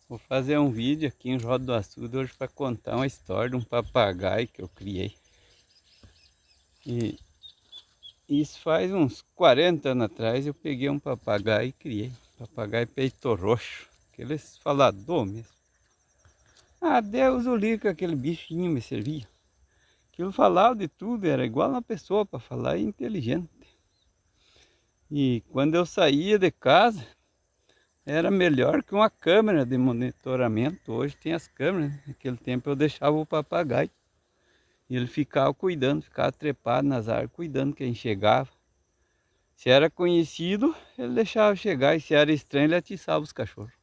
Vou fazer um vídeo aqui em Roda do Açude hoje para contar uma história de um papagaio que eu criei. E isso faz uns 40 anos atrás eu peguei um papagaio e criei. Papagaio peito roxo, aqueles falador mesmo. Ah, Deus o livre, aquele bichinho me servia. Aquilo falava de tudo, era igual uma pessoa para falar e inteligente. E quando eu saía de casa, era melhor que uma câmera de monitoramento. Hoje tem as câmeras, né? Naquele tempo eu deixava o papagaio. E ele ficava cuidando, ficava trepado nas árvores, cuidando quem chegava. Se era conhecido, ele deixava chegar. E se era estranho, ele atiçava os cachorros.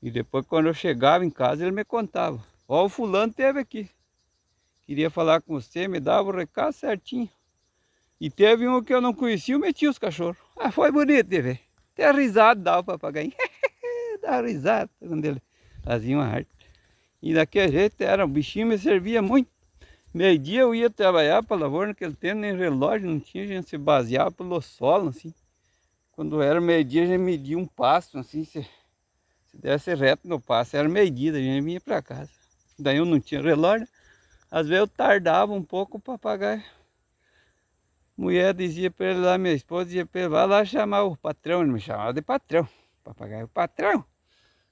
E depois, quando eu chegava em casa, ele me contava. Ó, o fulano teve aqui. Queria falar com você, me dava o recado certinho. E teve um que eu não conhecia, eu metia os cachorros. Ah, foi bonito de ver. Até risada dava o papagaio. Dava risada quando ele fazia uma arte. E daquele jeito era, o bichinho me servia muito. Meio-dia eu ia trabalhar para a lavoura, naquele tempo nem relógio não tinha, a gente se baseava pelo solo, assim. Quando era meio-dia a gente media um passo, assim, se desse reto no passo, era meio-dia, a gente vinha para casa. Daí eu não tinha relógio, às vezes eu tardava um pouco o papagaio. Mulher dizia para ele lá, minha esposa dizia para ele, vai lá chamar o patrão, ele me chamava de patrão, papagaio, patrão.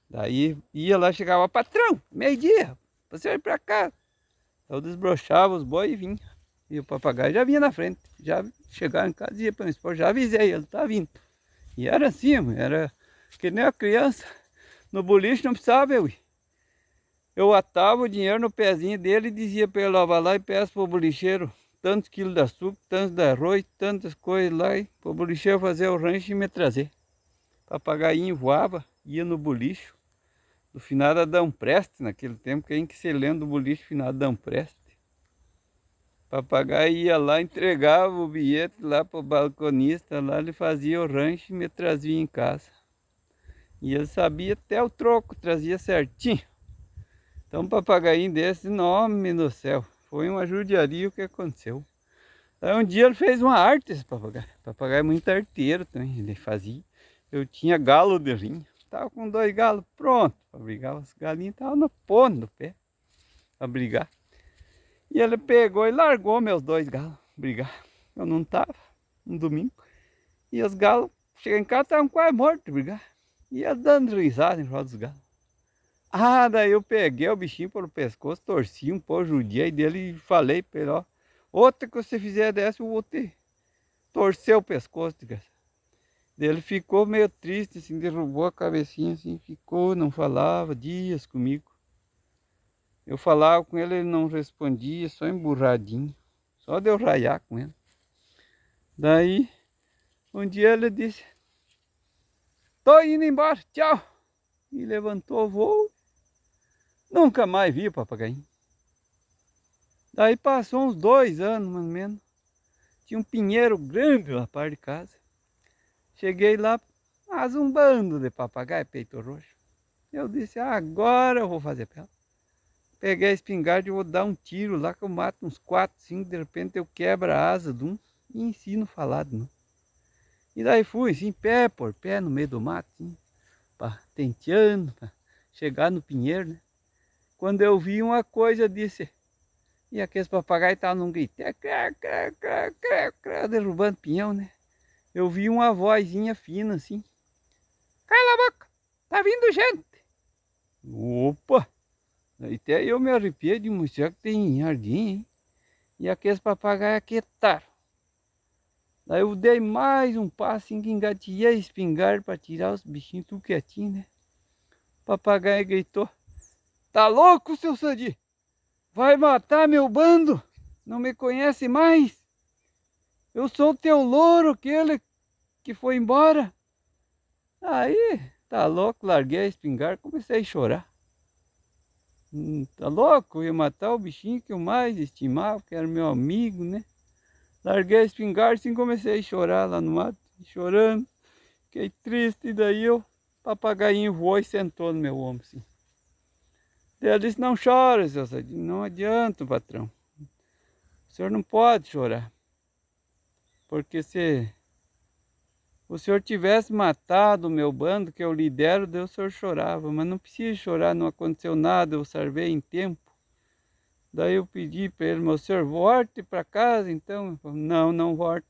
Daí ia lá, chegava, patrão, meio-dia, você vai para cá. Eu desbrochava os bois e vinha. E o papagaio já vinha na frente. Já chegava em casa e dizia para minha esposa, já avisei, ele tá vindo. E era assim, era que nem a criança. No boliche não precisava eu ir. Eu atava o dinheiro no pezinho dele e dizia para ele, ó, vai lá e peça para o bolicheiro tantos quilos de açúcar, tantos de arroz, tantas coisas lá. E para o bolicheiro fazer o rancho e me trazer. Papagainho voava, ia no bolicho. Do finado Adão Preste, naquele tempo, quem que se lembra do boliche finado Adão Preste? Papagaio ia lá, entregava o bilhete lá para o balconista, lá ele fazia o rancho e me trazia em casa. E ele sabia até o troco, trazia certinho. Então um papagaio desse, nome do céu, foi uma judiaria o que aconteceu. Aí um dia ele fez uma arte esse papagaio. Papagaio muito arteiro também, ele fazia. Eu tinha galo de rinha, estava com 2 galos pronto para brigar. Os galinhos estavam no ponto do pé para brigar. E ele pegou e largou meus 2 galos brigar. Eu não tava, um domingo. E os galos, cheguei em casa, estavam quase mortos brigar. E eu dando risada em roda dos galos. Ah, daí eu peguei o bichinho pelo pescoço, torci um pouco, judiei dele e falei para ele, ó. Outra que você fizer dessa, eu vou ter. Torceu o pescoço, desgraçado. Ele ficou meio triste, assim, derrubou a cabecinha, assim, ficou, não falava, dias comigo. Eu falava com ele, ele não respondia, só emburradinho. Só deu raiar com ele. Daí, um dia ele disse, tô indo embora, tchau. E levantou o voo. Nunca mais vi o papagaio. Daí passou uns 2 anos, mais ou menos. Tinha um pinheiro grande na parte de casa. Cheguei lá, mas um bando de papagaio peito roxo. Eu disse, agora eu vou fazer pela. Peguei a espingarda e vou dar um tiro lá que eu mato uns 4, 5, de repente eu quebro a asa de um e ensino a falar de novo. E daí fui, assim, pé por pé, no meio do mato, assim, tenteando, para chegar no pinheiro, né? Quando eu vi uma coisa, eu disse, e aqueles papagaios estavam num grito, derrubando pinhão, né? Eu vi uma vozinha fina, assim, cala a boca, tá vindo gente. Opa! Até eu me arrepiei de mostrar que tem jardim, hein? E aqueles papagaios aquietaram. Daí eu dei mais um passo, engatilhei a espingarda para tirar os bichinhos tudo quietinho, né? O papagaio gritou, tá louco, seu Sadi? Vai matar meu bando? Não me conhece mais? Eu sou o teu louro, aquele que foi embora. Aí, tá louco, larguei a espingarda, comecei a chorar. Tá louco, eu ia matar o bichinho que eu mais estimava, que era meu amigo, né? Larguei a espingarda e assim comecei a chorar lá no mato, chorando. Fiquei triste, e daí o papagainho voou e sentou no meu ombro, assim. Daí ele disse, não chora, seu Sadi, não adianta, patrão. O senhor não pode chorar, porque o senhor tivesse matado o meu bando que eu lidero, daí o senhor chorava, mas não precisa chorar, não aconteceu nada, eu salvei em tempo. Daí eu pedi para ele, meu senhor, volte para casa então. Ele falou, não, não volto.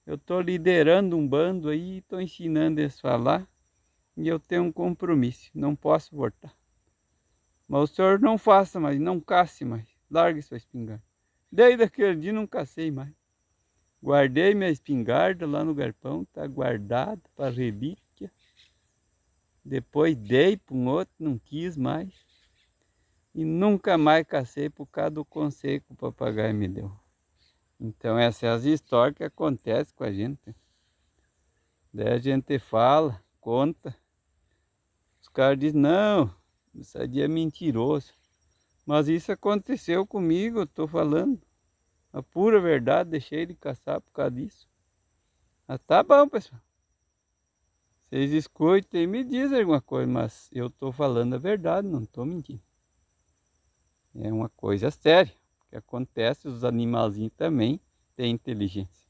Eu estou liderando um bando aí, estou ensinando eles a falar e eu tenho um compromisso, não posso voltar. Mas o senhor não faça mais, não cace mais, largue sua espingarda. Desde aquele dia não cacei mais. Guardei minha espingarda lá no galpão, está guardada para relíquia. Depois dei para um outro, não quis mais. E nunca mais cacei por causa do conselho que o papagaio me deu. Então essas são as histórias que acontecem com a gente. Daí a gente fala, conta. Os caras dizem, não, isso aí é mentiroso. Mas isso aconteceu comigo, eu estou falando. A pura verdade, deixei de caçar por causa disso. Mas tá bom, pessoal. Vocês escutem e me dizem alguma coisa, mas eu estou falando a verdade, não estou mentindo. É uma coisa séria, que acontece, os animalzinhos também têm inteligência.